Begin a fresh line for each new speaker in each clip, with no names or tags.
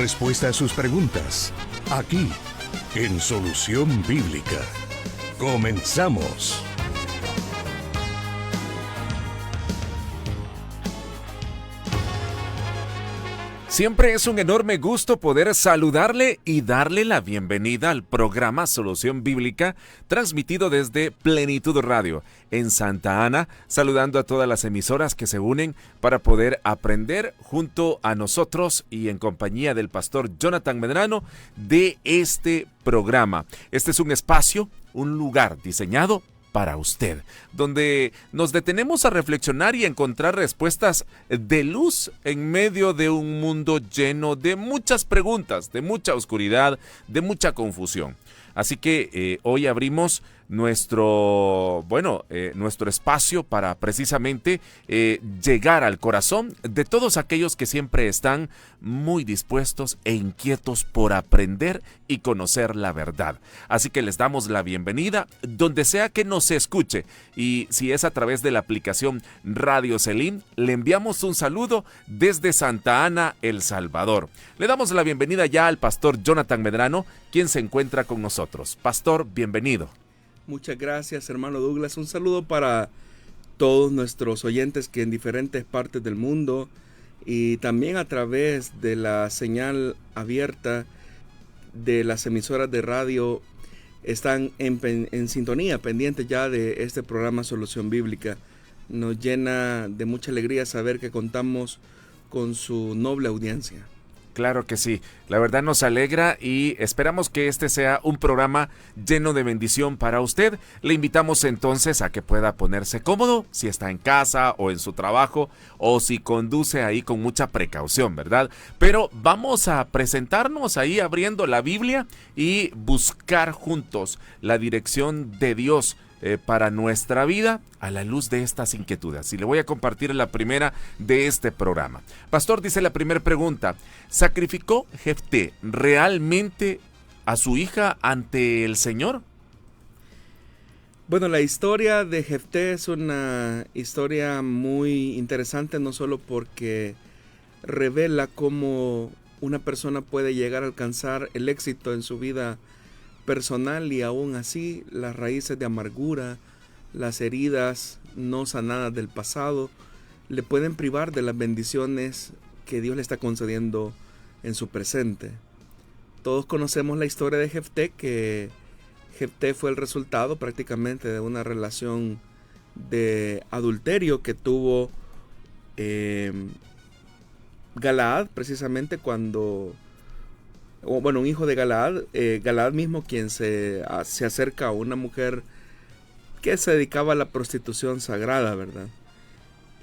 respuesta a sus preguntas, aquí, en Solución Bíblica. Comenzamos.
Siempre es un enorme gusto poder saludarle y darle la bienvenida al programa Solución Bíblica, transmitido desde Plenitud Radio en Santa Ana, saludando a todas las emisoras que se unen para poder aprender junto a nosotros y en compañía del pastor Jonathan Medrano de este programa. Este es un espacio, un lugar diseñado para usted, donde nos detenemos a reflexionar y encontrar respuestas de luz en medio de un mundo lleno de muchas preguntas, de mucha oscuridad, de mucha confusión. Así que hoy abrimos nuestro espacio para precisamente llegar al corazón de todos aquellos que siempre están muy dispuestos e inquietos por aprender y conocer la verdad. Así que les damos la bienvenida donde sea que nos escuche, y si es a través de la aplicación Radio Selim, le enviamos un saludo desde Santa Ana, El Salvador. Le damos la bienvenida ya al pastor Jonathan Medrano, quien se encuentra con nosotros. Pastor, bienvenido.
Muchas gracias, hermano Douglas. Un saludo para todos nuestros oyentes que en diferentes partes del mundo y también a través de la señal abierta de las emisoras de radio están en sintonía, pendientes ya de este programa Solución Bíblica. Nos llena de mucha alegría saber que contamos con su noble audiencia.
Claro que sí, la verdad nos alegra y esperamos que este sea un programa lleno de bendición para usted. Le invitamos entonces a que pueda ponerse cómodo si está en casa o en su trabajo o si conduce ahí con mucha precaución, ¿verdad? Pero vamos a presentarnos ahí abriendo la Biblia y buscar juntos la dirección de Dios para nuestra vida a la luz de estas inquietudes. Y le voy a compartir la primera de este programa. Pastor, dice la primera pregunta: ¿sacrificó Jefté realmente a su hija ante el Señor?
Bueno, la historia de Jefté es una historia muy interesante, no solo porque revela cómo una persona puede llegar a alcanzar el éxito en su vida personal y aún así las raíces de amargura, las heridas no sanadas del pasado le pueden privar de las bendiciones que Dios le está concediendo en su presente. Todos conocemos la historia de Jefté, que Jefté fue el resultado prácticamente de una relación de adulterio que tuvo Galaad, precisamente un hijo de Galaad, Galaad mismo, quien se acerca a una mujer que se dedicaba a la prostitución sagrada, ¿verdad?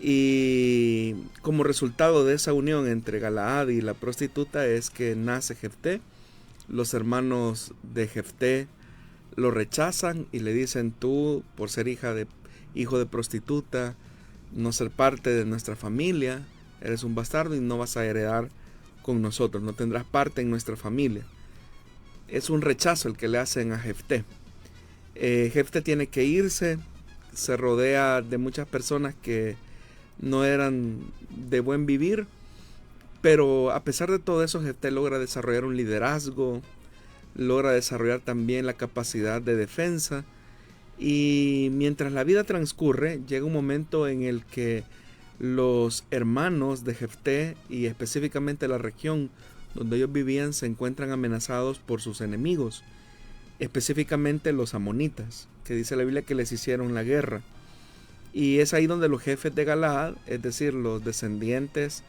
Y como resultado de esa unión entre Galaad y la prostituta es que nace Jefté. Los hermanos de Jefté lo rechazan y le dicen: tú, por ser hijo de prostituta, no ser parte de nuestra familia, eres un bastardo y no vas a heredar con nosotros, no tendrás parte en nuestra familia. Es un rechazo el que le hacen a Jefté. Jefté tiene que irse, se rodea de muchas personas que no eran de buen vivir, pero a pesar de todo eso, Jefté logra desarrollar un liderazgo, logra desarrollar también la capacidad de defensa, y mientras la vida transcurre, llega un momento en el que los hermanos de Jefté, y específicamente la región donde ellos vivían, se encuentran amenazados por sus enemigos, específicamente los amonitas, que dice la Biblia que les hicieron la guerra. Y es ahí donde los jefes de Galaad, es decir, los descendientes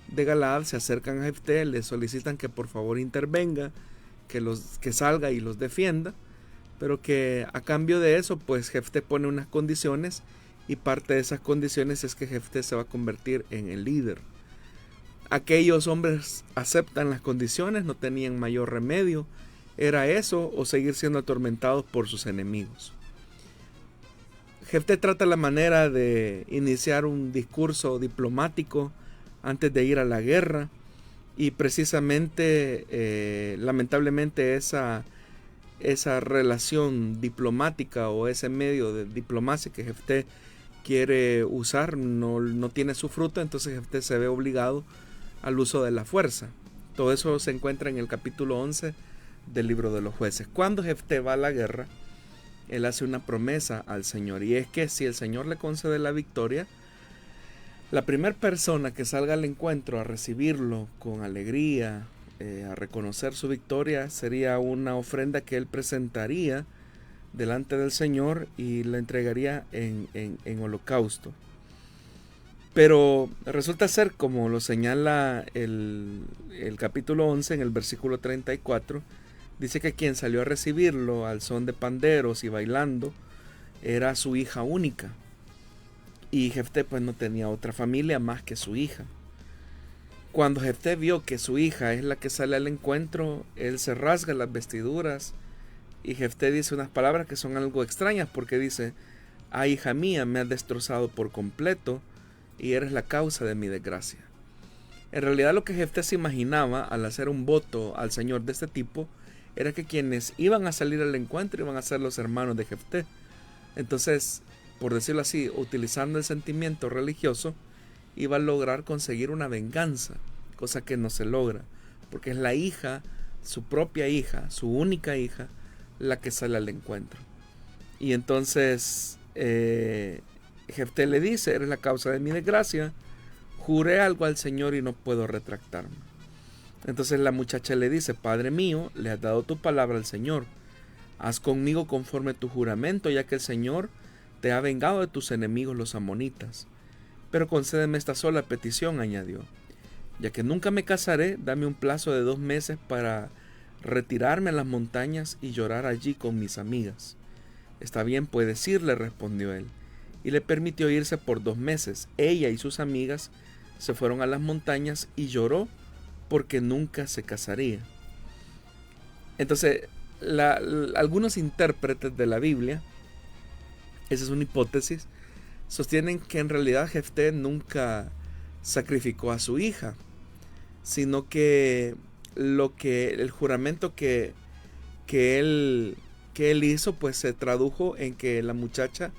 de Galaad, se acercan a Jefté, le solicitan que por favor intervenga, que salga y los defienda, pero que a cambio de eso, pues Jefté pone unas condiciones, y parte de esas condiciones es que Jefté se va a convertir en el líder. Aquellos hombres aceptan las condiciones, no tenían mayor remedio, era eso o seguir siendo atormentados por sus enemigos. Jefté trata la manera de iniciar un discurso diplomático antes de ir a la guerra, y precisamente lamentablemente esa relación diplomática o ese medio de diplomacia que Jefté quiere usar no tiene su fruto. Entonces Jefté se ve obligado al uso de la fuerza. Todo eso se encuentra en el capítulo 11 del libro de los jueces. Cuando Jefté va a la guerra, él hace una promesa al Señor, y es que si el Señor le concede la victoria, la primera persona que salga al encuentro a recibirlo con alegría, a reconocer su victoria, sería una ofrenda que él presentaría delante del Señor y la entregaría en holocausto. Pero resulta ser, como lo señala el capítulo 11 en el versículo 34, dice que quien salió a recibirlo al son de panderos y bailando era su hija única. Y Jefté pues no tenía otra familia más que su hija. Cuando Jefté vio que su hija es la que sale al encuentro, él se rasga las vestiduras, y Jefté dice unas palabras que son algo extrañas, porque dice: ah, hija mía, me has destrozado por completo y eres la causa de mi desgracia. En realidad lo que Jefté se imaginaba al hacer un voto al Señor de este tipo era que quienes iban a salir al encuentro iban a ser los hermanos de Jefté. Entonces, por decirlo así, utilizando el sentimiento religioso, iba a lograr conseguir una venganza, cosa que no se logra, porque es la hija, su propia hija, su única hija, la que sale al encuentro. Y entonces Jefté le dice: eres la causa de mi desgracia, juré algo al Señor y no puedo retractarme. Entonces la muchacha le dice: Padre mío, le has dado tu palabra al Señor, haz conmigo conforme tu juramento, ya que el Señor te ha vengado de tus enemigos los amonitas. Pero concédeme esta sola petición, añadió: ya que nunca me casaré, dame un plazo de 2 meses para retirarme a las montañas y llorar allí con mis amigas. Está bien, puedes ir, le respondió él, y le permitió irse por 2 meses. Ella y sus amigas se fueron a las montañas y lloró porque nunca se casaría. Entonces, algunos intérpretes de la Biblia, esa es una hipótesis, sostienen que en realidad Jefté nunca sacrificó a su hija, sino que el juramento que él hizo pues se tradujo en que la muchacha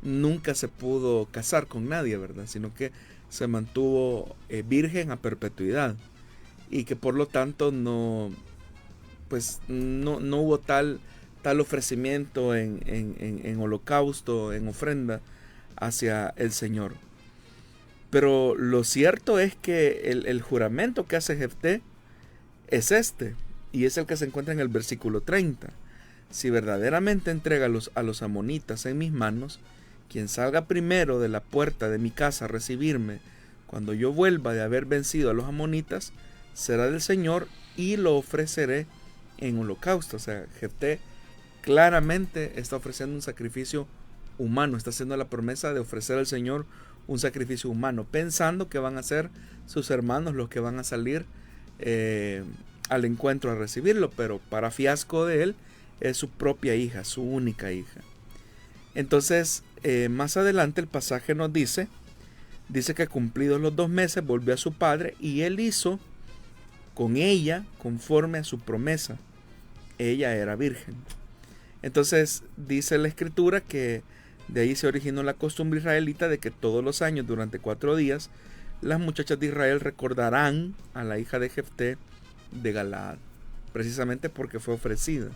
nunca se pudo casar con nadie, ¿verdad? Sino que se mantuvo virgen a perpetuidad, y que por lo tanto no hubo tal ofrecimiento en holocausto, en ofrenda hacia el Señor. Pero lo cierto es que el juramento que hace Jefté es este, y es el que se encuentra en el versículo 30. Si verdaderamente entrega a los amonitas en mis manos, quien salga primero de la puerta de mi casa a recibirme cuando yo vuelva de haber vencido a los amonitas, será del Señor, y lo ofreceré en holocausto. O sea, Jefté claramente está ofreciendo un sacrificio humano, está haciendo la promesa de ofrecer al Señor un sacrificio humano, pensando que van a ser sus hermanos los que van a salir al encuentro a recibirlo, pero para fiasco de él es su propia hija, su única hija. Entonces, más adelante el pasaje nos dice que cumplidos los 2 meses volvió a su padre, y él hizo con ella conforme a su promesa. Ella era virgen. Entonces dice la escritura que de ahí se originó la costumbre israelita de que todos los años, durante 4 días, las muchachas de Israel recordarán a la hija de Jefté de Galaad, precisamente porque fue ofrecida.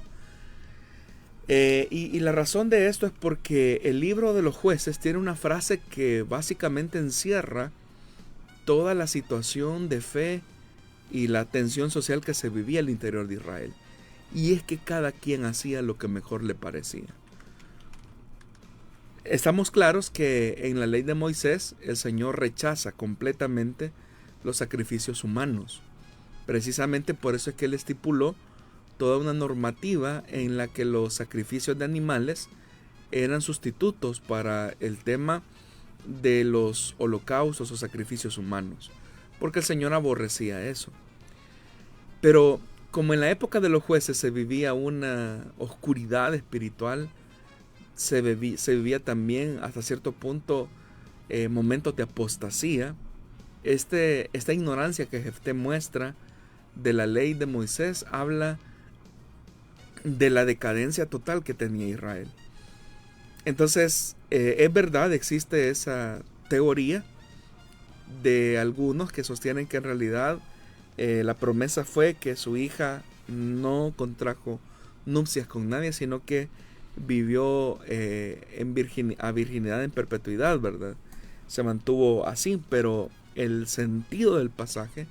Y la razón de esto es porque el libro de los jueces tiene una frase que básicamente encierra toda la situación de fe y la tensión social que se vivía al interior de Israel. Y es que cada quien hacía lo que mejor le parecía. Estamos claros que en la ley de Moisés el Señor rechaza completamente los sacrificios humanos. Precisamente por eso es que Él estipuló toda una normativa en la que los sacrificios de animales eran sustitutos para el tema de los holocaustos o sacrificios humanos, porque el Señor aborrecía eso. Pero como en la época de los jueces se vivía una oscuridad espiritual, se vivía también hasta cierto punto momentos de apostasía. Esta ignorancia que Jefté muestra de la ley de Moisés habla de la decadencia total que tenía Israel. Entonces, es verdad, existe esa teoría de algunos que sostienen que en realidad La promesa fue que su hija no contrajo nupcias con nadie, sino que vivió a virginidad en perpetuidad, ¿verdad? Se mantuvo así, pero el sentido del pasaje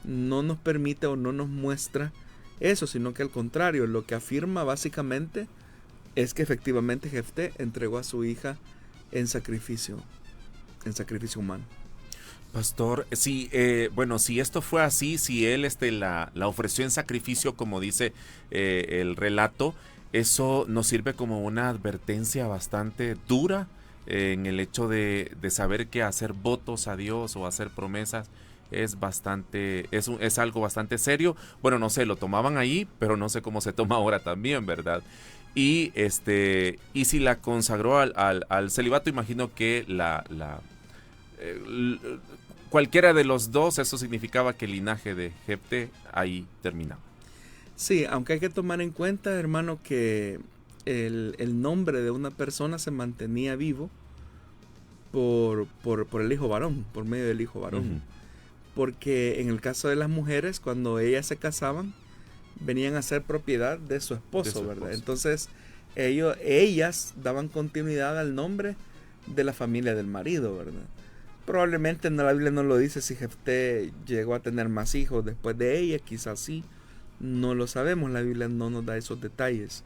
no nos permite o no nos muestra eso, sino que al contrario, lo que afirma básicamente es que efectivamente Jefté entregó a su hija en sacrificio humano.
Pastor, sí, bueno, si esto fue así, si él la ofreció en sacrificio, como dice el relato, eso nos sirve como una advertencia bastante dura en el hecho de saber que hacer votos a Dios o hacer promesas es algo bastante serio. Bueno, no sé, lo tomaban ahí, pero no sé cómo se toma ahora también, ¿verdad? Y si la consagró al celibato, imagino que cualquiera de los dos, eso significaba que el linaje de Jefté ahí terminaba.
Sí, aunque hay que tomar en cuenta, hermano, que el nombre de una persona se mantenía vivo por el hijo varón, por medio del hijo varón. Uh-huh. Porque en el caso de las mujeres, cuando ellas se casaban, venían a ser propiedad de su esposo, ¿verdad? Entonces, ellas daban continuidad al nombre de la familia del marido, ¿verdad? Probablemente la Biblia no lo dice si Jefté llegó a tener más hijos después de ella, quizás sí, no lo sabemos, la Biblia no nos da esos detalles.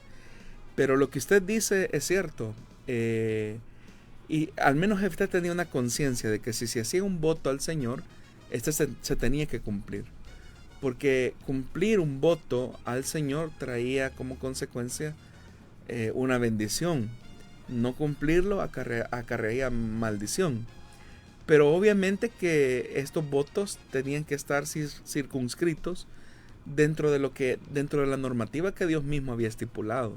Pero lo que usted dice es cierto, y al menos Jefté tenía una conciencia de que si se hacía un voto al Señor, se tenía que cumplir. Porque cumplir un voto al Señor traía como consecuencia una bendición. No cumplirlo acarrearía maldición. Pero obviamente que estos votos tenían que estar circunscritos dentro de la normativa que Dios mismo había estipulado.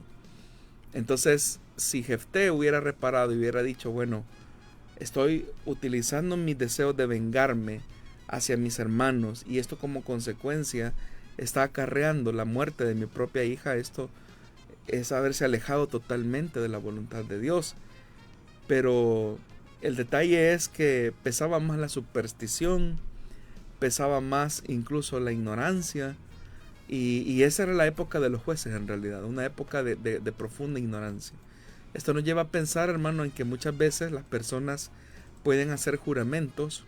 Entonces, si Jefté hubiera reparado y hubiera dicho, bueno, estoy utilizando mis deseos de vengarme hacia mis hermanos y esto como consecuencia está acarreando la muerte de mi propia hija, esto es haberse alejado totalmente de la voluntad de Dios. Pero el detalle es que pesaba más la superstición, pesaba más incluso la ignorancia, y esa era la época de los jueces en realidad, una época de profunda ignorancia. Esto nos lleva a pensar, hermano, en que muchas veces las personas pueden hacer juramentos,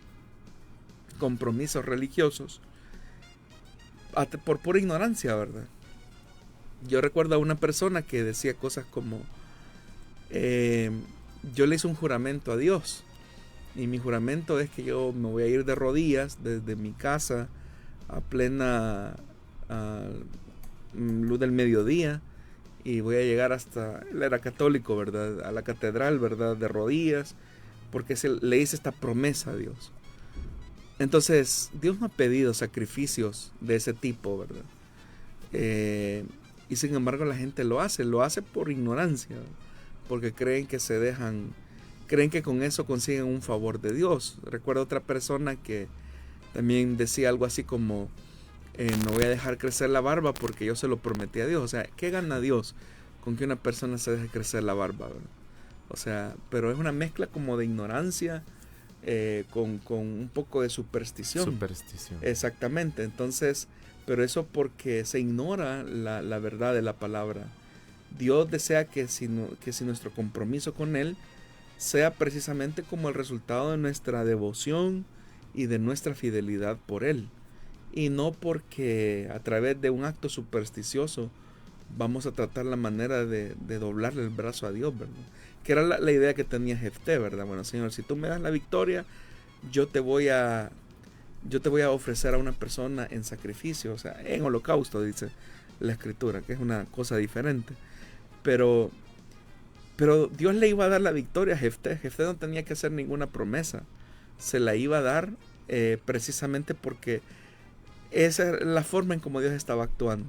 compromisos religiosos, por pura ignorancia, ¿verdad? Yo recuerdo a una persona que decía cosas como, yo le hice un juramento a Dios, y mi juramento es que yo me voy a ir de rodillas desde mi casa a plena luz del mediodía, y voy a llegar hasta, él era católico, ¿verdad?, a la catedral, ¿verdad?, de rodillas, porque le hice esta promesa a Dios. Entonces, Dios no ha pedido sacrificios de ese tipo, ¿verdad? Y sin embargo la gente lo hace por ignorancia, porque creen que con eso consiguen un favor de Dios. Recuerdo otra persona que también decía algo así como, no voy a dejar crecer la barba porque yo se lo prometí a Dios. O sea, ¿qué gana Dios con que una persona se deje crecer la barba, ¿verdad? O sea, pero es una mezcla como de ignorancia, con un poco de superstición. Exactamente. Entonces, pero eso porque se ignora la verdad de la palabra. Dios desea que si nuestro compromiso con Él sea precisamente como el resultado de nuestra devoción y de nuestra fidelidad por Él, y no porque a través de un acto supersticioso vamos a tratar la manera de doblarle el brazo a Dios, ¿verdad? Que era la idea que tenía Jefté, ¿verdad? Bueno, Señor, si tú me das la victoria, yo te voy a ofrecer a una persona en sacrificio, o sea, en holocausto, dice la Escritura, que es una cosa diferente. Pero Dios le iba a dar la victoria a Jefté. Jefté no tenía que hacer ninguna promesa, se la iba a dar precisamente porque esa era la forma en como Dios estaba actuando.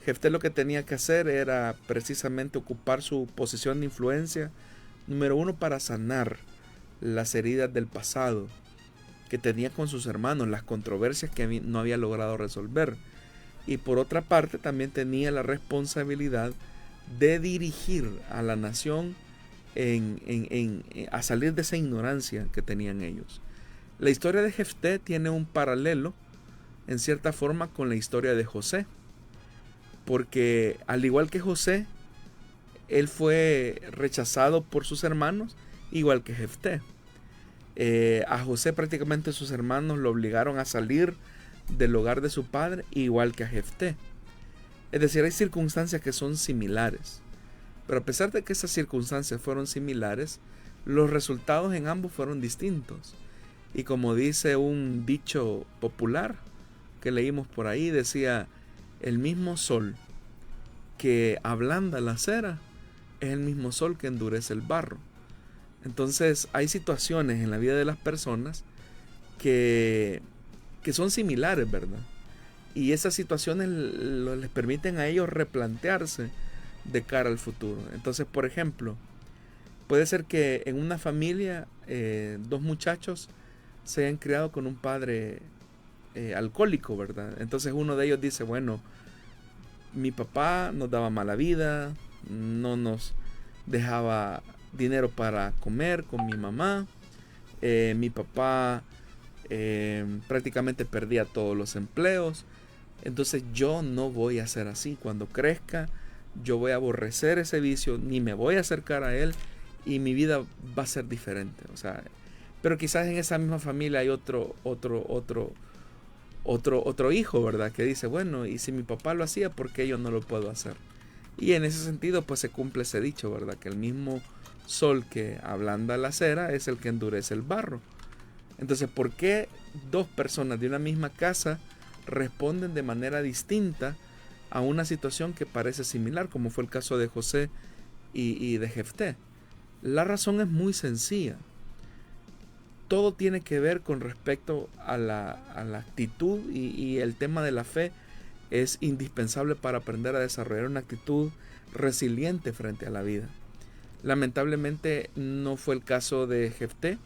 Jefté lo que tenía que hacer era precisamente ocupar su posición de influencia, número uno, para sanar las heridas del pasado que tenía con sus hermanos, las controversias que no había logrado resolver. Y por otra parte también tenía la responsabilidad de dirigir a la nación a salir de esa ignorancia que tenían ellos. La historia de Jefté tiene un paralelo en cierta forma con la historia de José. Porque al igual que José, él fue rechazado por sus hermanos, igual que Jefté. A José prácticamente sus hermanos lo obligaron a salir del hogar de su padre, igual que a Jefté. Es decir, hay circunstancias que son similares. Pero a pesar de que esas circunstancias fueron similares, los resultados en ambos fueron distintos. Y como dice un dicho popular que leímos por ahí, decía: el mismo sol que ablanda la cera es el mismo sol que endurece el barro. Entonces hay situaciones en la vida de las personas que son similares, ¿verdad? Y esas situaciones les permiten a ellos replantearse de cara al futuro. Entonces, por ejemplo, puede ser que en una familia dos muchachos se hayan criado con un padre alcohólico, ¿verdad? Entonces uno de ellos dice: bueno, mi papá nos daba mala vida, no nos dejaba dinero para comer con mi mamá, mi papá prácticamente perdía todos los empleos, entonces yo no voy a ser así. Cuando crezca, yo voy a aborrecer ese vicio, ni me voy a acercar a él, y mi vida va a ser diferente. O sea, pero quizás en esa misma familia hay otro hijo, ¿verdad? Que dice: bueno, y si mi papá lo hacía, ¿por qué yo no lo puedo hacer? Y en ese sentido, pues se cumple ese dicho, ¿verdad? Que el mismo sol que ablanda la cera es el que endurece el barro. Entonces, ¿por qué dos personas de una misma casa responden de manera distinta a una situación que parece similar, como fue el caso de José y de Jefté? La razón es muy sencilla. Todo tiene que ver con respecto a la actitud, y el tema de la fe es indispensable para aprender a desarrollar una actitud resiliente frente a la vida. Lamentablemente no fue el caso de Jefté.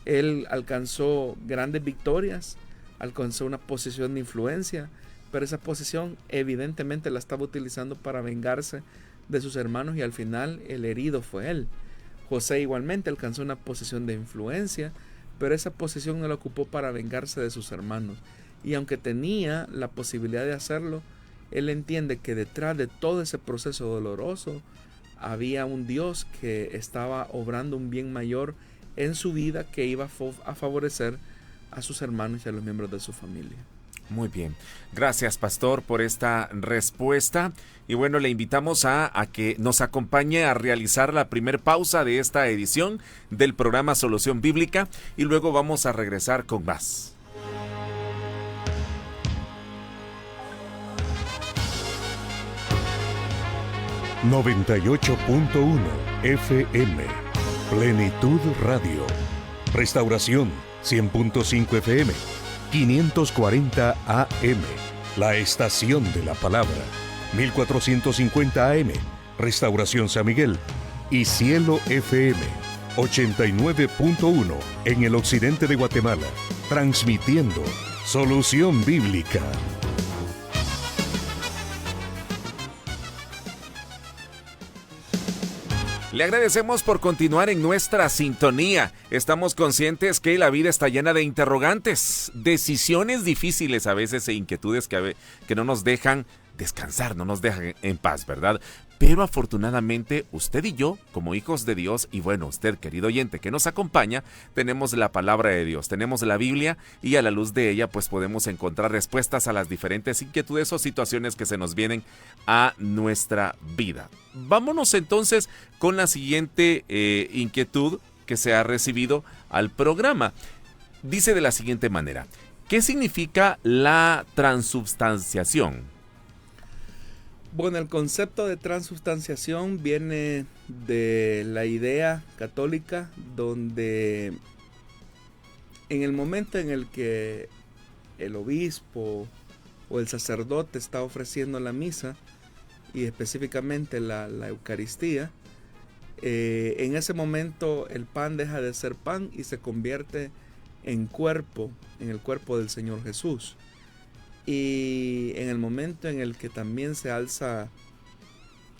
Él alcanzó grandes victorias, alcanzó una posición de influencia, pero esa posición evidentemente la estaba utilizando para vengarse de sus hermanos, y al final el herido fue él. José igualmente alcanzó una posición de influencia, pero esa posición no la ocupó para vengarse de sus hermanos. Y aunque tenía la posibilidad de hacerlo, él entiende que detrás de todo ese proceso doloroso había un Dios que estaba obrando un bien mayor en su vida, que iba a favorecer a sus hermanos y a los miembros de su familia.
Muy bien. Gracias, pastor, por esta respuesta. Y bueno, le invitamos a que nos acompañe a realizar la primer pausa de esta edición del programa Solución Bíblica, y luego vamos a regresar con más.
...98.1 FM... Plenitud Radio... Restauración 100.5 FM... 540 AM... La Estación de la Palabra... 1450 AM... Restauración San Miguel... y Cielo FM... 89.1... en el occidente de Guatemala... transmitiendo Solución Bíblica.
Le agradecemos por continuar en nuestra sintonía. Estamos conscientes que la vida está llena de interrogantes, decisiones difíciles a veces, e inquietudes que no nos dejan descansar, no nos dejan en paz, ¿verdad? Pero afortunadamente usted y yo, como hijos de Dios, y bueno, usted, querido oyente que nos acompaña, tenemos la palabra de Dios, tenemos la Biblia, y a la luz de ella pues podemos encontrar respuestas a las diferentes inquietudes o situaciones que se nos vienen a nuestra vida. Vámonos entonces con la siguiente inquietud que se ha recibido al programa. Dice de la siguiente manera: ¿qué significa la transubstanciación?
Bueno, el concepto de transubstanciación viene de la idea católica, donde en el momento en el que el obispo o el sacerdote está ofreciendo la misa, y específicamente la Eucaristía, en ese momento el pan deja de ser pan y se convierte en cuerpo, en el cuerpo del Señor Jesús. Y en el momento en el que también se alza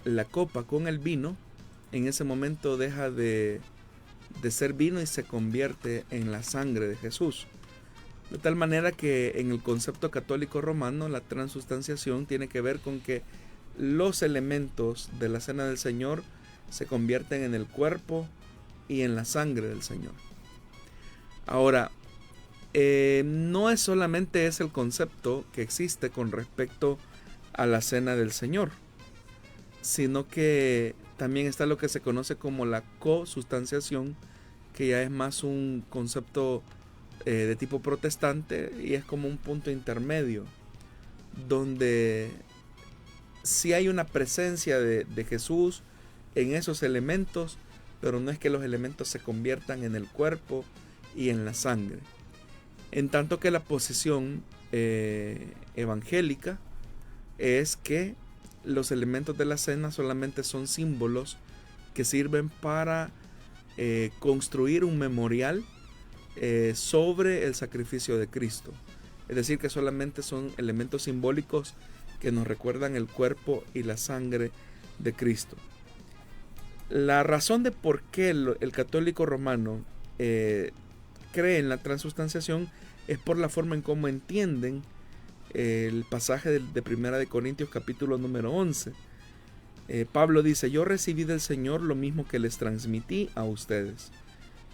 la copa con el vino, en ese momento deja de ser vino y se convierte en la sangre de Jesús. De tal manera que en el concepto católico romano la transustanciación tiene que ver con que los elementos de la cena del Señor se convierten en el cuerpo y en la sangre del Señor. Ahora, no es solamente ese el concepto que existe con respecto a la cena del Señor, sino que también está lo que se conoce como la cosustanciación, que ya es más un concepto de tipo protestante y es como un punto intermedio, donde sí hay una presencia de Jesús en esos elementos, pero no es que los elementos se conviertan en el cuerpo y en la sangre. En tanto que la posición evangélica es que los elementos de la cena solamente son símbolos que sirven para construir un memorial sobre el sacrificio de Cristo. Es decir, que solamente son elementos simbólicos que nos recuerdan el cuerpo y la sangre de Cristo. La razón de por qué el católico romano cree en la transustanciación es por la forma en cómo entienden el pasaje de Primera de Corintios capítulo número 11. Pablo dice: yo recibí del Señor lo mismo que les transmití a ustedes,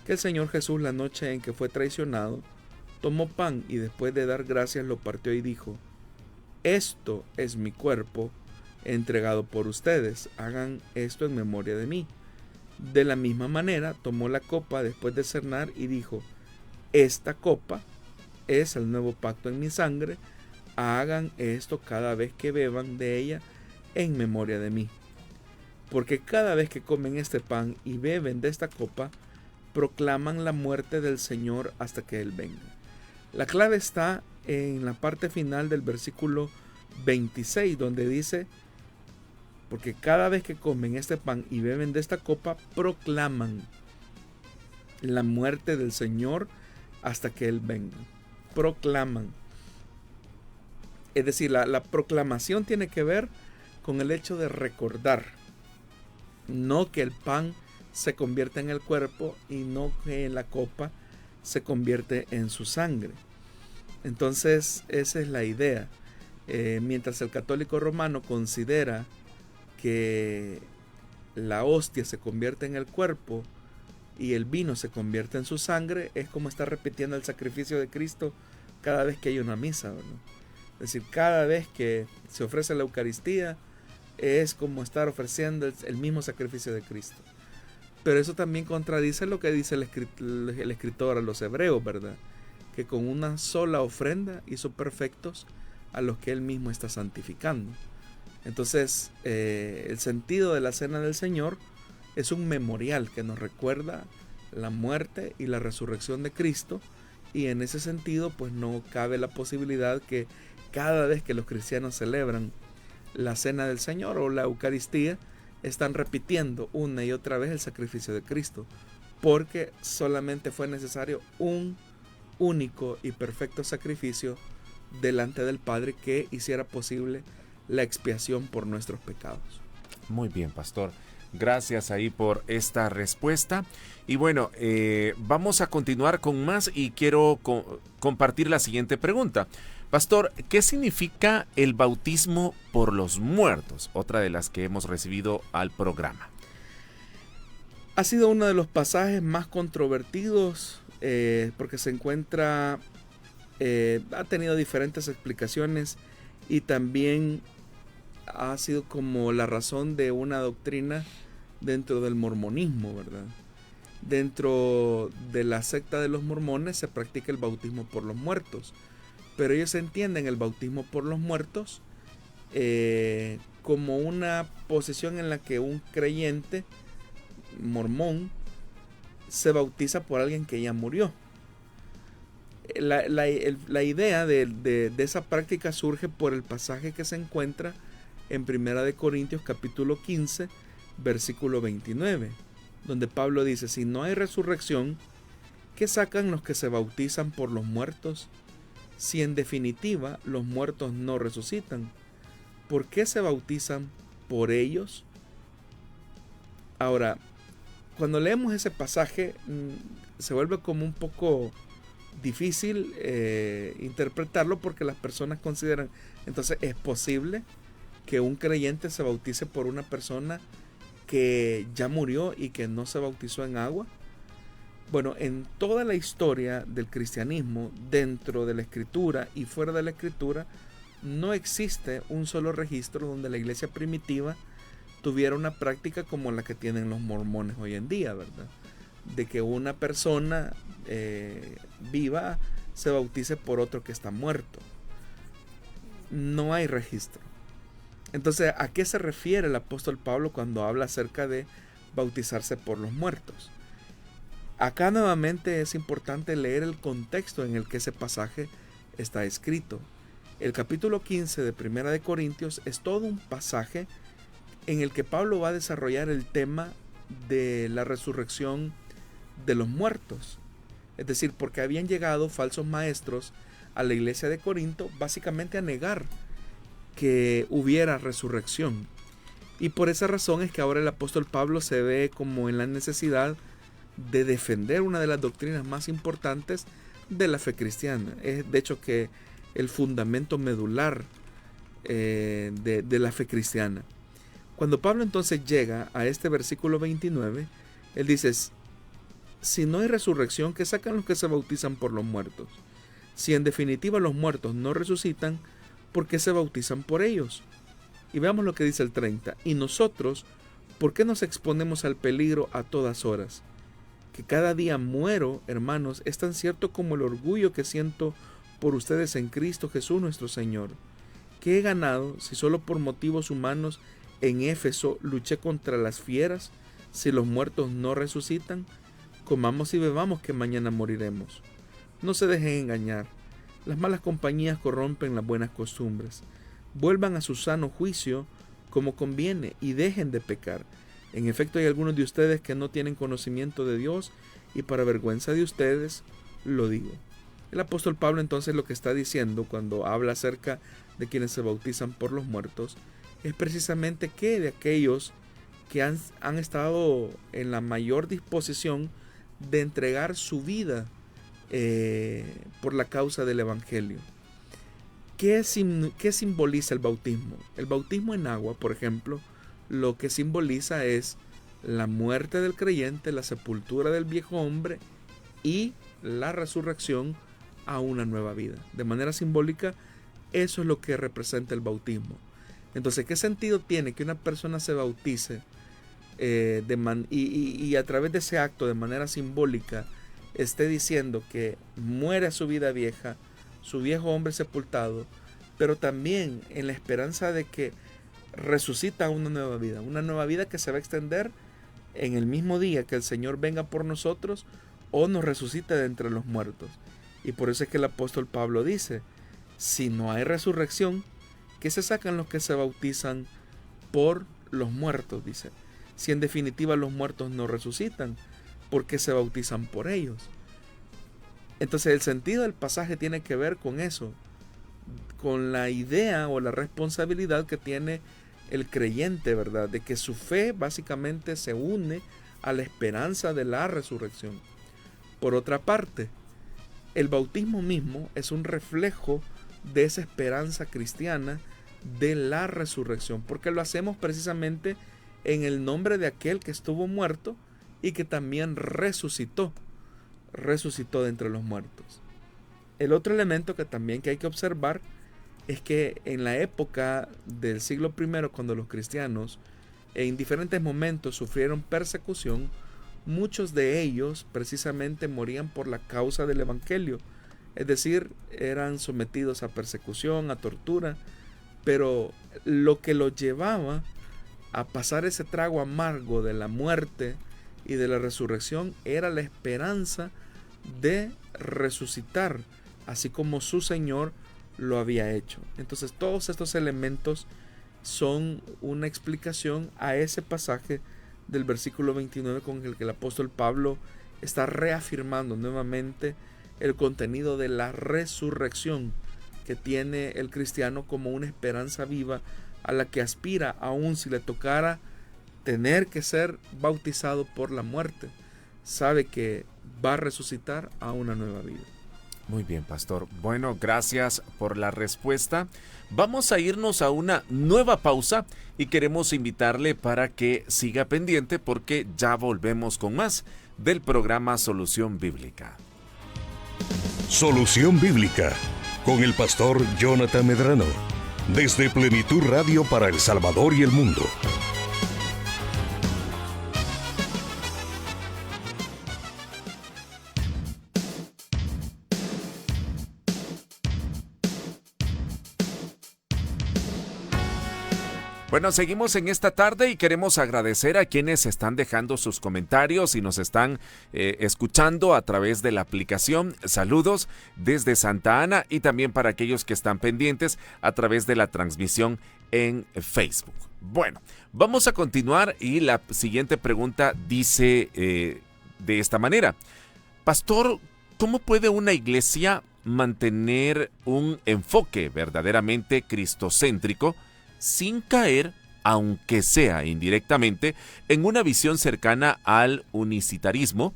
que el Señor Jesús, la noche en que fue traicionado, tomó pan y después de dar gracias lo partió y dijo: esto es mi cuerpo entregado por ustedes, hagan esto en memoria de mí. De la misma manera tomó la copa después de cenar y dijo: esta copa es el nuevo pacto en mi sangre, hagan esto cada vez que beban de ella en memoria de mí. Porque cada vez que comen este pan y beben de esta copa, proclaman la muerte del Señor hasta que Él venga. La clave está en la parte final del versículo 26, donde dice: porque cada vez que comen este pan y beben de esta copa, proclaman la muerte del Señor hasta que Él venga. Proclaman. Es decir, la proclamación tiene que ver con el hecho de recordar, no que el pan se convierta en el cuerpo y no que la copa se convierte en su sangre. Entonces esa es la idea. Mientras el católico romano considera que la hostia se convierte en el cuerpo y el vino se convierte en su sangre, es como estar repitiendo el sacrificio de Cristo cada vez que hay una misa, ¿verdad? Es decir, cada vez que se ofrece la Eucaristía es como estar ofreciendo el mismo sacrificio de Cristo. Pero eso también contradice lo que dice el escritor a los hebreos, ¿verdad? Que con una sola ofrenda hizo perfectos a los que Él mismo está santificando. Entonces, el sentido de la Cena del Señor es un memorial que nos recuerda la muerte y la resurrección de Cristo, y en ese sentido, pues no cabe la posibilidad que cada vez que los cristianos celebran la Cena del Señor o la Eucaristía, están repitiendo una y otra vez el sacrificio de Cristo, porque solamente fue necesario un único y perfecto sacrificio delante del Padre que hiciera posible la expiación por nuestros pecados.
Muy bien, pastor. Gracias ahí por esta respuesta. Y bueno, vamos a continuar con más y quiero compartir la siguiente pregunta. Pastor, ¿qué significa el bautismo por los muertos? Otra de las que hemos recibido al programa.
Ha sido uno de los pasajes más controvertidos porque se encuentra, ha tenido diferentes explicaciones y también ha sido como la razón de una doctrina dentro del mormonismo, ¿verdad? Dentro de la secta de los mormones se practica el bautismo por los muertos, pero ellos entienden el bautismo por los muertos como una posición en la que un creyente mormón se bautiza por alguien que ya murió. La idea de esa práctica surge por el pasaje que se encuentra en Primera de Corintios capítulo 15, versículo 29, donde Pablo dice: si no hay resurrección, ¿qué sacan los que se bautizan por los muertos? Si en definitiva los muertos no resucitan, ¿por qué se bautizan por ellos? Ahora, cuando leemos ese pasaje, se vuelve como un poco difícil interpretarlo porque las personas consideran, entonces es posible que un creyente se bautice por una persona que ya murió y que no se bautizó en agua. Bueno, en toda la historia del cristianismo, dentro de la escritura y fuera de la escritura, no existe un solo registro donde la iglesia primitiva tuviera una práctica como la que tienen los mormones hoy en día, ¿verdad? De que una persona viva se bautice por otro que está muerto. No hay registro. Entonces, ¿a qué se refiere el apóstol Pablo cuando habla acerca de bautizarse por los muertos? Acá nuevamente es importante leer el contexto en el que ese pasaje está escrito. El capítulo 15 de Primera de Corintios es todo un pasaje en el que Pablo va a desarrollar el tema de la resurrección de los muertos. Es decir, porque habían llegado falsos maestros a la iglesia de Corinto básicamente a negar que hubiera resurrección. Y por esa razón es que ahora el apóstol Pablo se ve como en la necesidad de defender una de las doctrinas más importantes de la fe cristiana. Es de hecho que el fundamento medular de la fe cristiana. Cuando Pablo entonces llega a este versículo 29, él dice: si no hay resurrección, ¿qué sacan los que se bautizan por los muertos? Si en definitiva los muertos no resucitan, ¿por qué se bautizan por ellos? Y veamos lo que dice el 30. Y nosotros, ¿por qué nos exponemos al peligro a todas horas? Que cada día muero, hermanos, es tan cierto como el orgullo que siento por ustedes en Cristo Jesús nuestro Señor. ¿Qué he ganado si solo por motivos humanos en Éfeso luché contra las fieras? Si los muertos no resucitan, comamos y bebamos que mañana moriremos. No se dejen engañar. Las malas compañías corrompen las buenas costumbres. Vuelvan a su sano juicio como conviene y dejen de pecar. En efecto, hay algunos de ustedes que no tienen conocimiento de Dios y para vergüenza de ustedes lo digo. El apóstol Pablo entonces lo que está diciendo cuando habla acerca de quienes se bautizan por los muertos es precisamente que de aquellos que han estado en la mayor disposición de entregar su vida por la causa del Evangelio. ¿Qué simboliza el bautismo? El bautismo en agua, por ejemplo, lo que simboliza es la muerte del creyente, la sepultura del viejo hombre y la resurrección a una nueva vida. De manera simbólica, eso es lo que representa el bautismo. Entonces, ¿qué sentido tiene que una persona se bautice y a través de ese acto, de manera simbólica, esté diciendo que muere a su vida vieja, su viejo hombre sepultado, pero también en la esperanza de que resucita una nueva vida que se va a extender en el mismo día que el Señor venga por nosotros o nos resucite de entre los muertos? Y por eso es que el apóstol Pablo dice: si no hay resurrección, ¿qué se sacan los que se bautizan por los muertos? Dice: si en definitiva los muertos no resucitan, ¿por qué se bautizan por ellos? Entonces el sentido del pasaje tiene que ver con eso, con la idea o la responsabilidad que tiene el creyente, ¿verdad? De que su fe básicamente se une a la esperanza de la resurrección. Por otra parte, el bautismo mismo es un reflejo de esa esperanza cristiana de la resurrección, porque lo hacemos precisamente en el nombre de aquel que estuvo muerto y que también resucitó de entre los muertos. El otro elemento que también hay que observar es que en la época del siglo I, cuando los cristianos en diferentes momentos sufrieron persecución, muchos de ellos precisamente morían por la causa del Evangelio, es decir, eran sometidos a persecución, a tortura, pero lo que los llevaba a pasar ese trago amargo de la muerte y de la resurrección era la esperanza de resucitar, así como su Señor lo había hecho. Entonces todos estos elementos son una explicación a ese pasaje del versículo 29 con el que el apóstol Pablo está reafirmando nuevamente el contenido de la resurrección que tiene el cristiano como una esperanza viva a la que aspira, aun si le tocara tener que ser bautizado por la muerte. Sabe que va a resucitar a una nueva vida.
Muy bien, pastor. Bueno, gracias por la respuesta. Vamos a irnos a una nueva pausa y queremos invitarle para que siga pendiente porque ya volvemos con más del programa Solución Bíblica.
Solución Bíblica, con el pastor Jonathan Medrano, desde Plenitud Radio para El Salvador y el mundo.
Bueno, seguimos en esta tarde y queremos agradecer a quienes están dejando sus comentarios y nos están escuchando a través de la aplicación. Saludos desde Santa Ana y también para aquellos que están pendientes a través de la transmisión en Facebook. Bueno, vamos a continuar y la siguiente pregunta dice de esta manera. Pastor, ¿cómo puede una iglesia mantener un enfoque verdaderamente cristocéntrico sin caer, aunque sea indirectamente, en una visión cercana al unicitarismo?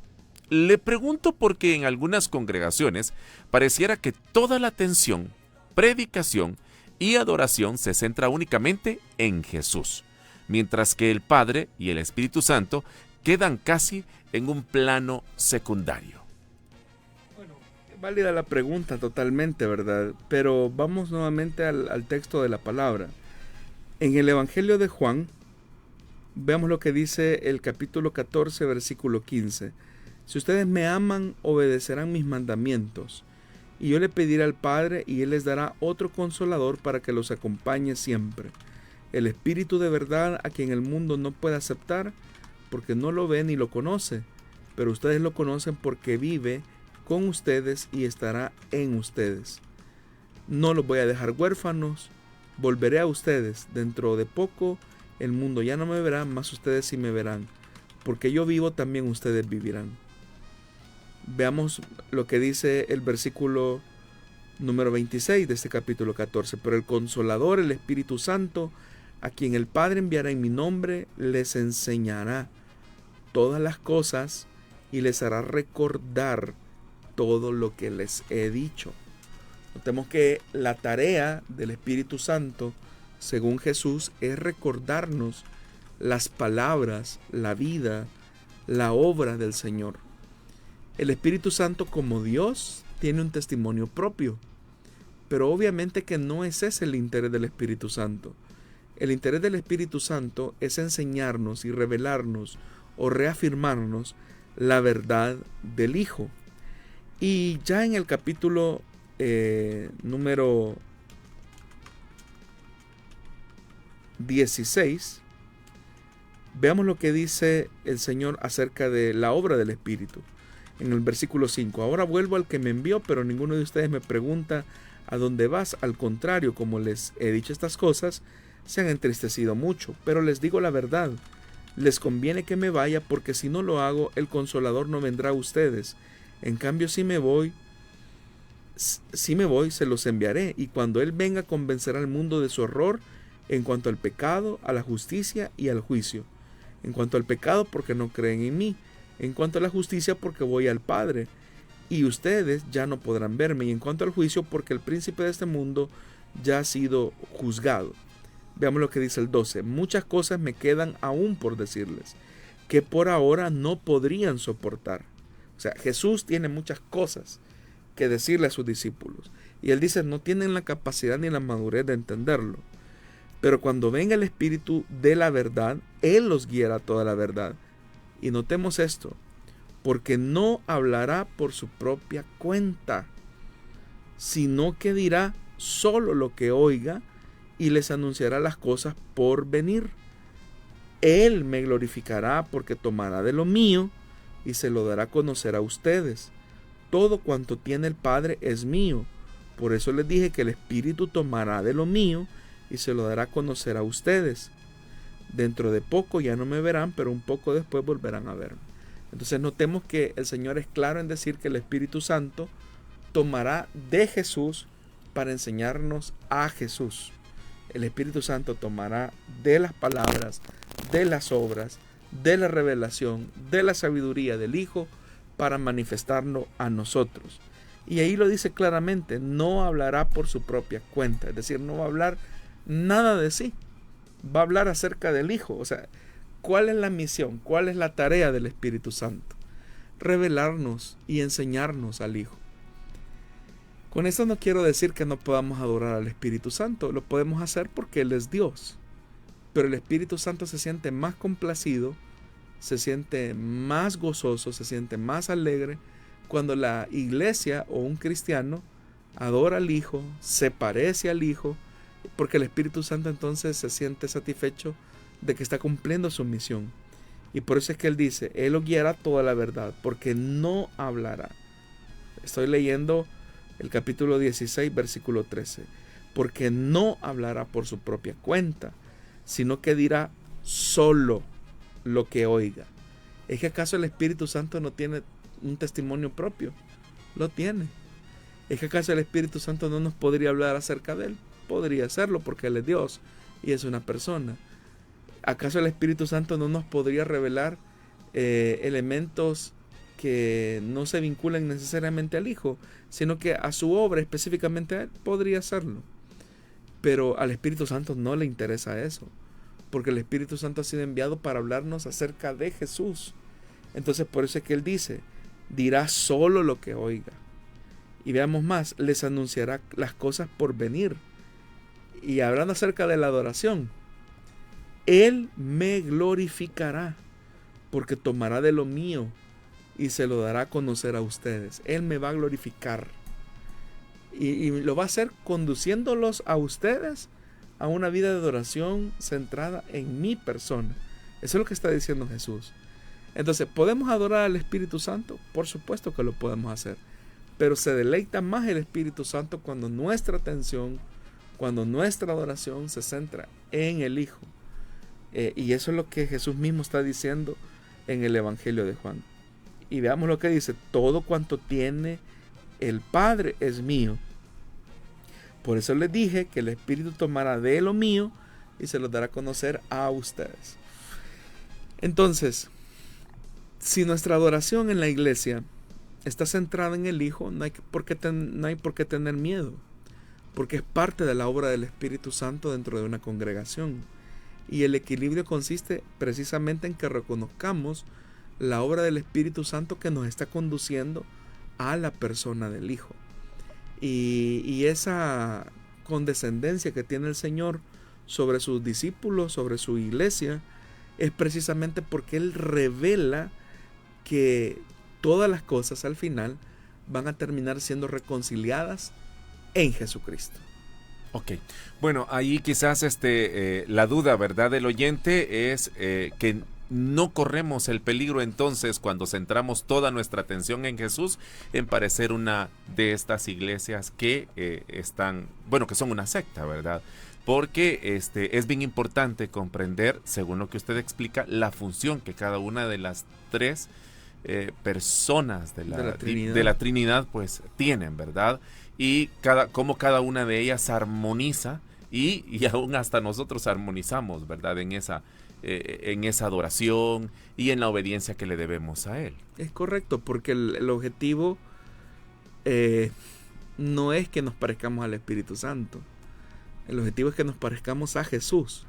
Le pregunto porque en algunas congregaciones pareciera que toda la atención, predicación y adoración se centra únicamente en Jesús, mientras que el Padre y el Espíritu Santo quedan casi en un plano secundario.
Bueno, válida la pregunta totalmente, ¿verdad? Pero vamos nuevamente al texto de la palabra. En el Evangelio de Juan, veamos lo que dice el capítulo 14, versículo 15. Si ustedes me aman, obedecerán mis mandamientos. Y yo le pediré al Padre, y Él les dará otro consolador para que los acompañe siempre. El Espíritu de verdad, a quien el mundo no puede aceptar, porque no lo ve ni lo conoce. Pero ustedes lo conocen porque vive con ustedes y estará en ustedes. No los voy a dejar huérfanos. Volveré a ustedes. Dentro de poco el mundo ya no me verá, mas ustedes sí me verán. Porque yo vivo, también ustedes vivirán. Veamos lo que dice el versículo número 26 de este capítulo 14. Pero el Consolador, el Espíritu Santo, a quien el Padre enviará en mi nombre, les enseñará todas las cosas y les hará recordar todo lo que les he dicho. Notemos que la tarea del Espíritu Santo, según Jesús, es recordarnos las palabras, la vida, la obra del Señor. El Espíritu Santo, como Dios, tiene un testimonio propio, pero obviamente que no es ese el interés del Espíritu Santo. El interés del Espíritu Santo es enseñarnos y revelarnos o reafirmarnos la verdad del Hijo. Y ya en el capítulo número 16, veamos lo que dice el Señor acerca de la obra del Espíritu. En el versículo 5, ahora vuelvo al que me envió, pero ninguno de ustedes me pregunta ¿a dónde vas? Al contrario, como les he dicho estas cosas, se han entristecido mucho, pero les digo la verdad, les conviene que me vaya, porque si no lo hago, el Consolador no vendrá a ustedes. En cambio, si me voy, se los enviaré, y cuando Él venga convencerá al mundo de su error en cuanto al pecado, a la justicia y al juicio. En cuanto al pecado, porque no creen en mí. En cuanto a la justicia, porque voy al Padre, y ustedes ya no podrán verme. Y en cuanto al juicio, porque el príncipe de este mundo ya ha sido juzgado. Veamos lo que dice el 12. Muchas cosas me quedan aún por decirles, que por ahora no podrían soportar. O sea, Jesús tiene muchas cosas que decirle a sus discípulos. Y Él dice, no tienen la capacidad ni la madurez de entenderlo. Pero cuando venga el Espíritu de la verdad, Él los guiará a toda la verdad. Y notemos esto, porque no hablará por su propia cuenta, sino que dirá solo lo que oiga y les anunciará las cosas por venir. Él me glorificará porque tomará de lo mío y se lo dará a conocer a ustedes. Todo cuanto tiene el Padre es mío. Por eso les dije que el Espíritu tomará de lo mío y se lo dará a conocer a ustedes. Dentro de poco ya no me verán, pero un poco después volverán a verme. Entonces notemos que el Señor es claro en decir que el Espíritu Santo tomará de Jesús para enseñarnos a Jesús. El Espíritu Santo tomará de las palabras, de las obras, de la revelación, de la sabiduría del Hijo para manifestarlo a nosotros. Y ahí lo dice claramente, no hablará por su propia cuenta, es decir, no va a hablar nada de sí, va a hablar acerca del Hijo. O sea, ¿cuál es la misión? ¿Cuál es la tarea del Espíritu Santo? Revelarnos y enseñarnos al Hijo. Con eso no quiero decir que no podamos adorar al Espíritu Santo, lo podemos hacer porque Él es Dios, pero el Espíritu Santo se siente más complacido, se siente más gozoso, se siente más alegre cuando la iglesia o un cristiano adora al Hijo, se parece al Hijo, porque el Espíritu Santo entonces se siente satisfecho de que está cumpliendo su misión. Y por eso es que Él dice, Él lo guiará toda la verdad, porque no hablará. Estoy leyendo el capítulo 16, versículo 13. Porque no hablará por su propia cuenta, sino que dirá solo lo que oiga. ¿Es que acaso el Espíritu Santo no tiene un testimonio propio? Lo tiene. ¿Es que acaso el Espíritu Santo no nos podría hablar acerca de Él? Podría hacerlo porque Él es Dios y es una persona. ¿Acaso el Espíritu Santo no nos podría revelar elementos que no se vinculan necesariamente al Hijo, sino que a su obra específicamente a Él? Podría hacerlo. Pero al Espíritu Santo no le interesa eso, porque el Espíritu Santo ha sido enviado para hablarnos acerca de Jesús. Entonces por eso es que Él dice, dirá solo lo que oiga. Y veamos más, les anunciará las cosas por venir. Y hablando acerca de la adoración, Él me glorificará, porque tomará de lo mío y se lo dará a conocer a ustedes. Él me va a glorificar. Y lo va a hacer conduciéndolos a ustedes a una vida de adoración centrada en mi persona. Eso es lo que está diciendo Jesús. Entonces, ¿podemos adorar al Espíritu Santo? Por supuesto que lo podemos hacer. Pero se deleita más el Espíritu Santo cuando nuestra atención, cuando nuestra adoración se centra en el Hijo. Y eso es lo que Jesús mismo está diciendo en el Evangelio de Juan. Y veamos lo que dice: todo cuanto tiene el Padre es mío. Por eso les dije que el Espíritu tomará de lo mío y se lo dará a conocer a ustedes. Entonces, si nuestra adoración en la iglesia está centrada en el Hijo, no hay por qué tener miedo, porque es parte de la obra del Espíritu Santo dentro de una congregación. Y el equilibrio consiste precisamente en que reconozcamos la obra del Espíritu Santo que nos está conduciendo a la persona del Hijo. Y esa condescendencia que tiene el Señor sobre sus discípulos, sobre su iglesia, es precisamente porque Él revela que todas las cosas al final van a terminar siendo reconciliadas en Jesucristo.
Ok, bueno, ahí quizás la duda, ¿verdad?, del oyente es que no corremos el peligro entonces, cuando centramos toda nuestra atención en Jesús, en parecer una de estas iglesias que que son una secta, ¿verdad? Porque es bien importante comprender, según lo que usted explica, la función que cada una de las tres personas de la Trinidad pues tienen, ¿verdad? Y cómo cada una de ellas armoniza y aún hasta nosotros armonizamos, ¿verdad? En esa adoración y en la obediencia que le debemos a Él.
Es correcto, porque el objetivo no es que nos parezcamos al Espíritu Santo. El objetivo es que nos parezcamos a Jesús.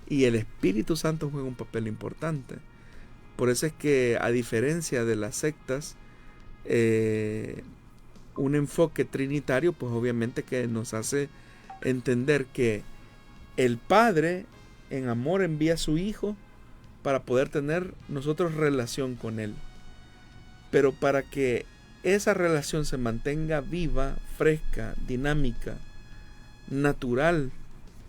Y el Espíritu Santo juega un papel importante. Por eso es que, a diferencia de las sectas, un enfoque trinitario, pues obviamente que nos hace entender que el Padre en amor envía a su Hijo para poder tener nosotros relación con Él. Pero para que esa relación se mantenga viva, fresca, dinámica, natural,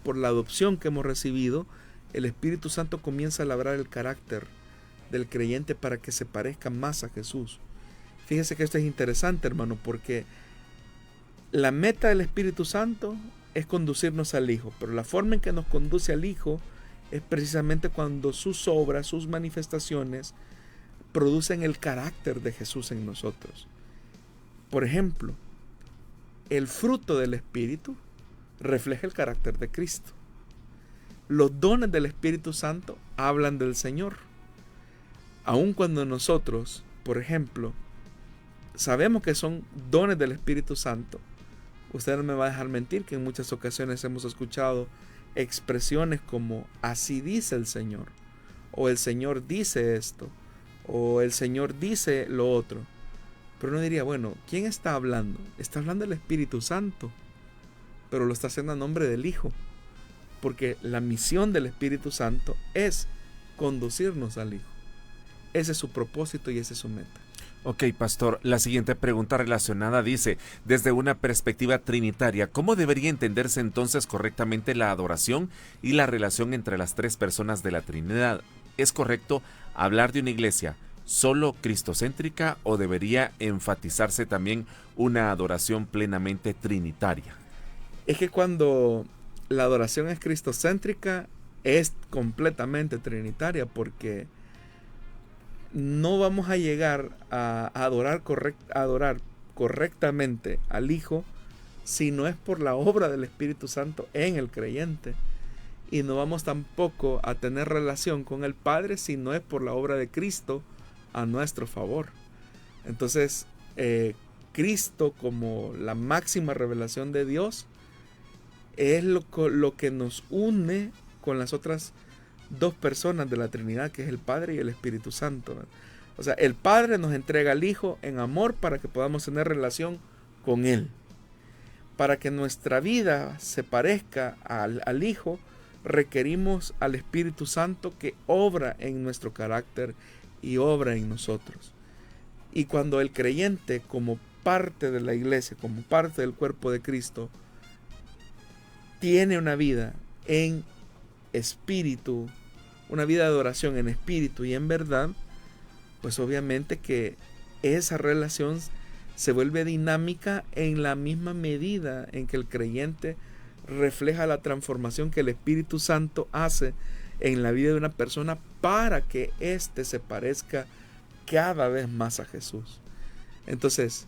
por la adopción que hemos recibido, el Espíritu Santo comienza a labrar el carácter del creyente para que se parezca más a Jesús. Fíjese que esto es interesante, hermano, porque la meta del Espíritu Santo es conducirnos al Hijo, pero la forma en que nos conduce al Hijo es precisamente cuando sus obras, sus manifestaciones producen el carácter de Jesús en nosotros. Por ejemplo, el fruto del Espíritu refleja el carácter de Cristo. Los dones del Espíritu Santo hablan del Señor. Aun cuando nosotros, por ejemplo, sabemos que son dones del Espíritu Santo. Usted no me va a dejar mentir que en muchas ocasiones hemos escuchado expresiones como así dice el Señor, o el Señor dice esto, o el Señor dice lo otro. Pero uno diría, bueno, ¿quién está hablando? Está hablando el Espíritu Santo, pero lo está haciendo a nombre del Hijo, porque la misión del Espíritu Santo es conducirnos al Hijo. Ese es su propósito y esa es su meta.
Ok, pastor, la siguiente pregunta relacionada dice, desde una perspectiva trinitaria, ¿cómo debería entenderse entonces correctamente la adoración y la relación entre las tres personas de la Trinidad? ¿Es correcto hablar de una iglesia solo cristocéntrica o debería enfatizarse también una adoración plenamente trinitaria?
Es que cuando la adoración es cristocéntrica, es completamente trinitaria, porque no vamos a llegar a adorar correctamente al Hijo si no es por la obra del Espíritu Santo en el creyente. Y no vamos tampoco a tener relación con el Padre si no es por la obra de Cristo a nuestro favor. Entonces, Cristo como la máxima revelación de Dios es lo que nos une con las otras dos personas de la Trinidad, que es el Padre y el Espíritu Santo. O sea, el Padre nos entrega al Hijo en amor para que podamos tener relación con Él. Para que nuestra vida se parezca al Hijo, requerimos al Espíritu Santo que obra en nuestro carácter y obra en nosotros. Y cuando el creyente, como parte de la iglesia, como parte del cuerpo de Cristo, tiene una vida en espíritu, una vida de adoración en espíritu y en verdad, pues obviamente que esa relación se vuelve dinámica en la misma medida en que el creyente refleja la transformación que el Espíritu Santo hace en la vida de una persona para que éste se parezca cada vez más a Jesús. Entonces,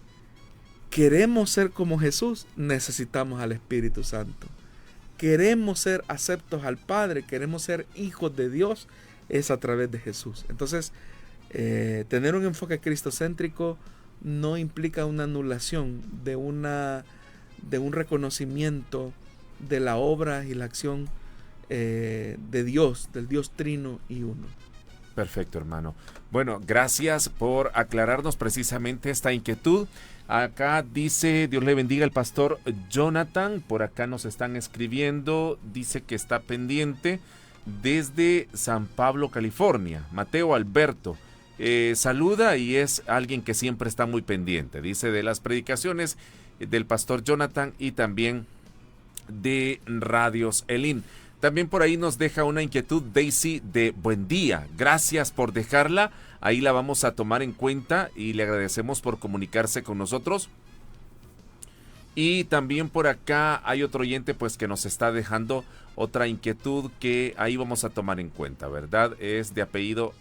queremos ser como Jesús, necesitamos al Espíritu Santo. Queremos ser aceptos al Padre, queremos ser hijos de Dios, es a través de Jesús. Entonces, tener un enfoque cristocéntrico no implica una anulación de un reconocimiento de la obra y la acción de Dios, del Dios trino y uno.
Perfecto, hermano. Bueno, gracias por aclararnos precisamente esta inquietud. Acá dice, Dios le bendiga al pastor Jonathan, por acá nos están escribiendo, dice que está pendiente desde San Pablo, California. Mateo Alberto saluda y es alguien que siempre está muy pendiente, dice, de las predicaciones del pastor Jonathan y también de Radios Elín. También por ahí nos deja una inquietud Daisy de Buen Día. Gracias por dejarla. Ahí la vamos a tomar en cuenta y le agradecemos por comunicarse con nosotros. Y también por acá hay otro oyente pues que nos está dejando otra inquietud que ahí vamos a tomar en cuenta, ¿verdad? Es de apellido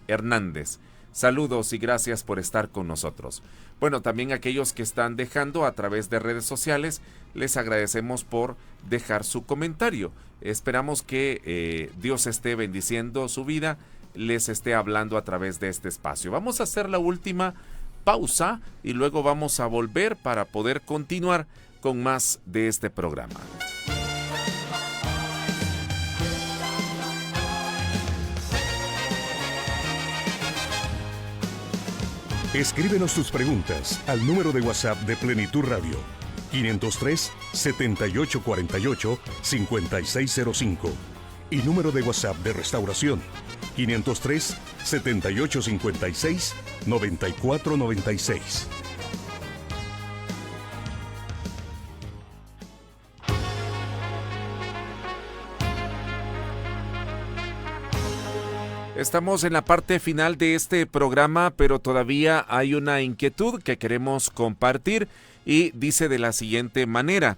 Hernández. Saludos y gracias por estar con nosotros. Bueno, también aquellos que están dejando a través de redes sociales, les agradecemos por dejar su comentario. Esperamos que Dios esté bendiciendo su vida, les esté hablando a través de este espacio. Vamos a hacer la última pausa y luego vamos a volver para poder continuar con más de este programa.
Escríbenos tus preguntas al número de WhatsApp de Plenitud Radio, 503-7848-5605. Y número de WhatsApp de Restauración, 503-7856-9496.
Estamos en la parte final de este programa, pero todavía hay una inquietud que queremos compartir y dice de la siguiente manera.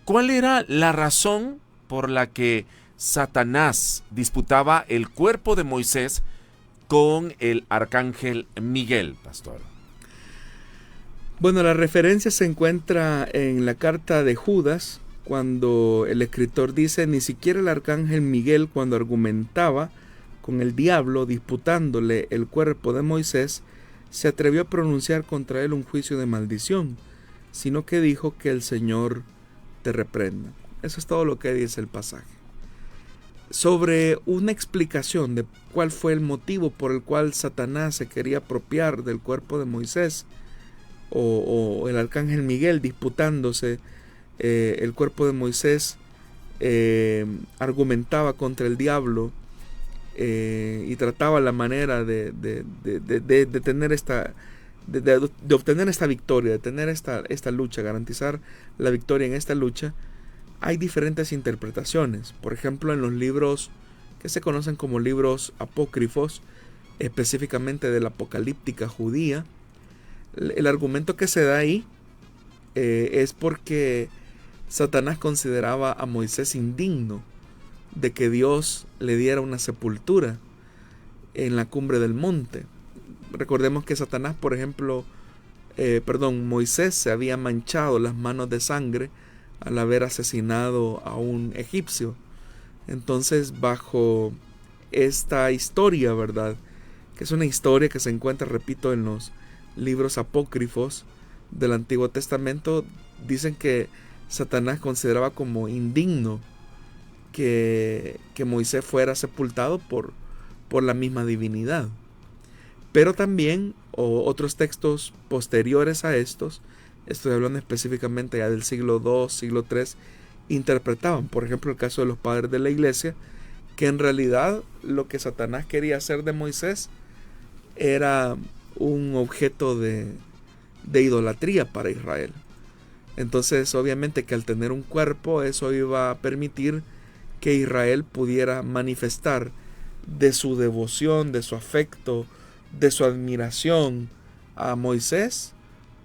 ¿Cuál era la razón por la que Satanás disputaba el cuerpo de Moisés con el arcángel Miguel, pastor?
Bueno, la referencia se encuentra en la carta de Judas, cuando el escritor dice: ni siquiera el arcángel Miguel, cuando argumentaba con el diablo disputándole el cuerpo de Moisés, se atrevió a pronunciar contra él un juicio de maldición, sino que dijo que el Señor te reprenda. Eso es todo lo que dice el pasaje. Sobre una explicación de cuál fue el motivo por el cual Satanás se quería apropiar del cuerpo de Moisés, o el arcángel Miguel disputándose el cuerpo de Moisés, argumentaba contra el diablo y trataba la manera de tener de obtener esta victoria, de tener esta lucha, garantizar la victoria en esta lucha. Hay diferentes interpretaciones. Por ejemplo, en los libros que se conocen como libros apócrifos, específicamente de la apocalíptica judía, el argumento que se da ahí es porque Satanás consideraba a Moisés indigno de que Dios le diera una sepultura en la cumbre del monte. Recordemos que Satanás, por ejemplo, Moisés se había manchado las manos de sangre al haber asesinado a un egipcio. Entonces, bajo esta historia, ¿verdad?, que es una historia que se encuentra, repito, en los libros apócrifos del Antiguo Testamento, dicen que Satanás consideraba como indigno que Moisés fuera sepultado por la misma divinidad. Pero también otros textos posteriores a estos, estoy hablando específicamente ya del siglo II, siglo III, interpretaban, por ejemplo, el caso de los padres de la iglesia, que en realidad lo que Satanás quería hacer de Moisés era un objeto de idolatría para Israel. Entonces, obviamente que al tener un cuerpo, eso iba a permitir que Israel pudiera manifestar de su devoción, de su afecto, de su admiración a Moisés,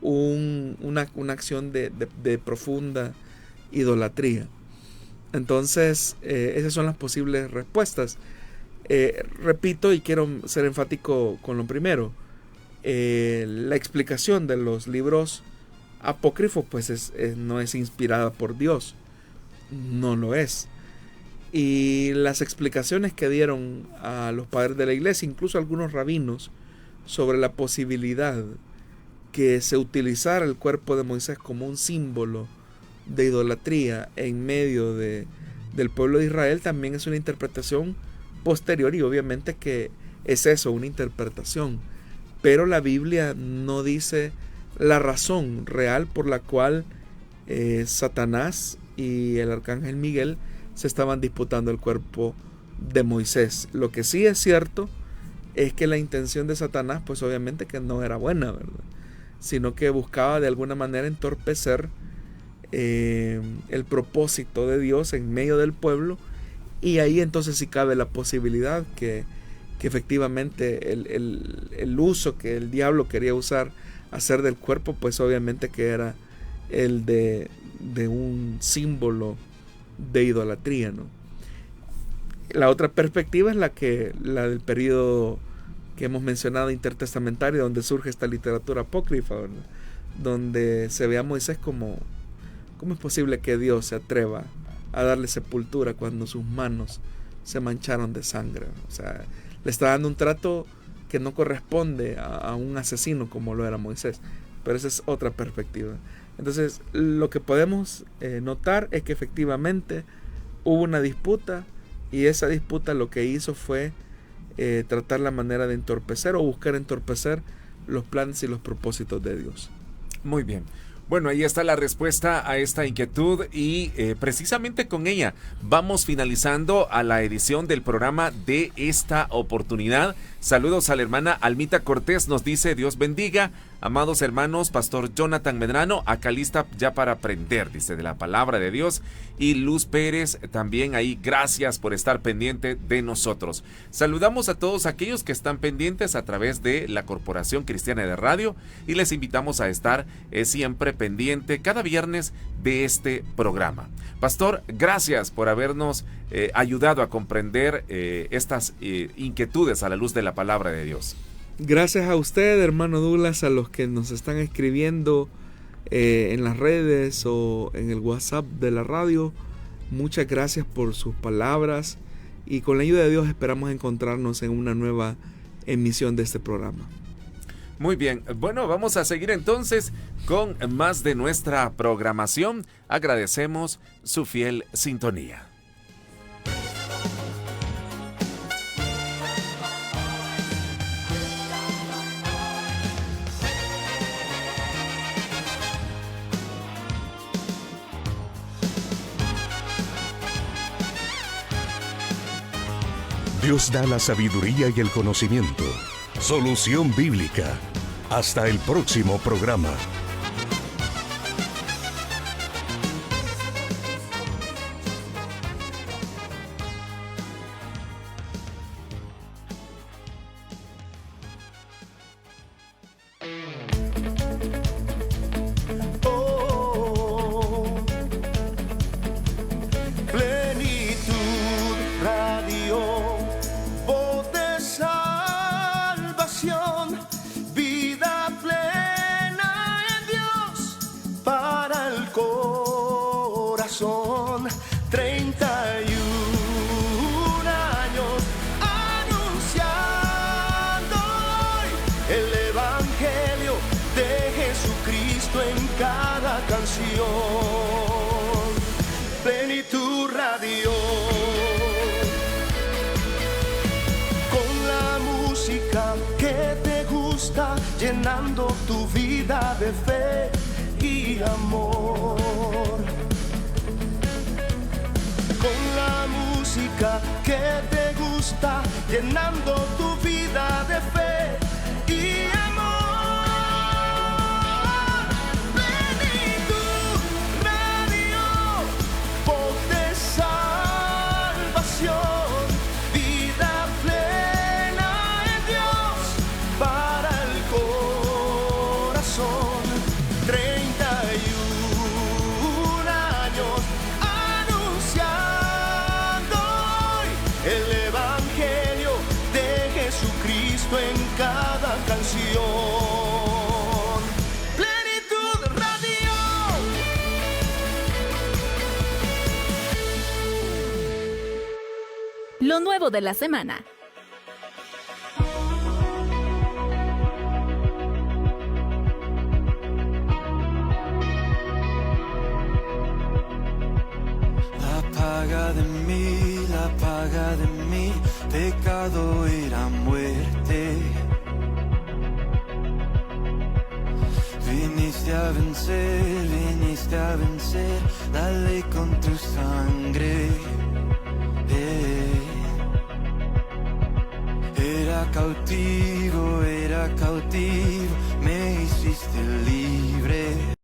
una acción de profunda idolatría. Entonces, esas son las posibles respuestas. Repito, y quiero ser enfático con lo primero, la explicación de los libros apócrifos pues no es inspirada por Dios, no lo es. Y las explicaciones que dieron a los padres de la iglesia, incluso algunos rabinos, sobre la posibilidad que se utilizara el cuerpo de Moisés como un símbolo de idolatría en medio del pueblo de Israel, también es una interpretación posterior, y obviamente que es eso, una interpretación. Pero la Biblia no dice la razón real por la cual Satanás y el arcángel Miguel se estaban disputando el cuerpo de Moisés. Lo que sí es cierto es que la intención de Satanás, pues obviamente que no era buena, ¿verdad?, sino que buscaba de alguna manera entorpecer el propósito de Dios en medio del pueblo, y ahí entonces sí cabe la posibilidad que efectivamente el uso que el diablo quería hacer del cuerpo, pues obviamente que era el de un símbolo de idolatría, ¿no? La otra perspectiva es la del periodo que hemos mencionado, intertestamentario, donde surge esta literatura apócrifa, ¿verdad?, donde se ve a Moisés como ¿cómo es posible que Dios se atreva a darle sepultura cuando sus manos se mancharon de sangre? O sea, le está dando un trato que no corresponde a un asesino como lo era Moisés. Pero esa es otra perspectiva. Entonces, lo que podemos notar es que efectivamente hubo una disputa, y esa disputa lo que hizo fue tratar la manera de entorpecer o buscar entorpecer los planes y los propósitos de Dios.
Muy bien. Bueno, ahí está la respuesta a esta inquietud, y precisamente con ella vamos finalizando a la edición del programa de esta oportunidad. Saludos a la hermana Almita Cortés, nos dice: Dios bendiga, amados hermanos, Pastor Jonathan Medrano, acá lista ya para aprender, dice, de la palabra de Dios. Y Luz Pérez también ahí, gracias por estar pendiente de nosotros. Saludamos a todos aquellos que están pendientes a través de la Corporación Cristiana de Radio, y les invitamos a estar siempre pendiente cada viernes de este programa. Pastor, gracias por habernos ayudado a comprender estas inquietudes a la luz de la palabra de Dios.
Gracias a usted, hermano Douglas, a los que nos están escribiendo en las redes o en el WhatsApp de la radio. Muchas gracias por sus palabras, y con la ayuda de Dios esperamos encontrarnos en una nueva emisión de este programa.
Muy bien, bueno, vamos a seguir entonces con más de nuestra programación. Agradecemos su fiel sintonía.
Dios da la sabiduría y el conocimiento. Solución Bíblica. Hasta el próximo programa.
Plenitud Radio, voz de salvación, vida plena en Dios para el corazón. 31 años anunciando hoy el Evangelio de Jesucristo en cada canción. Plenitud Radio, con la música que te gusta, llenando tu vida de fe y amor. Con la música que te gusta, llenando tu vida de fe y amor. Plenitud Radio, voz de salvación, vida plena en Dios para el corazón. 31 años anunciando hoy el Evangelio de Jesucristo en cada canción. Plenitud Radio.
Lo nuevo de la semana.
La paga de mi pecado era muerte. Viniste a vencer la ley con tu sangre. Era cautivo, me hiciste libre.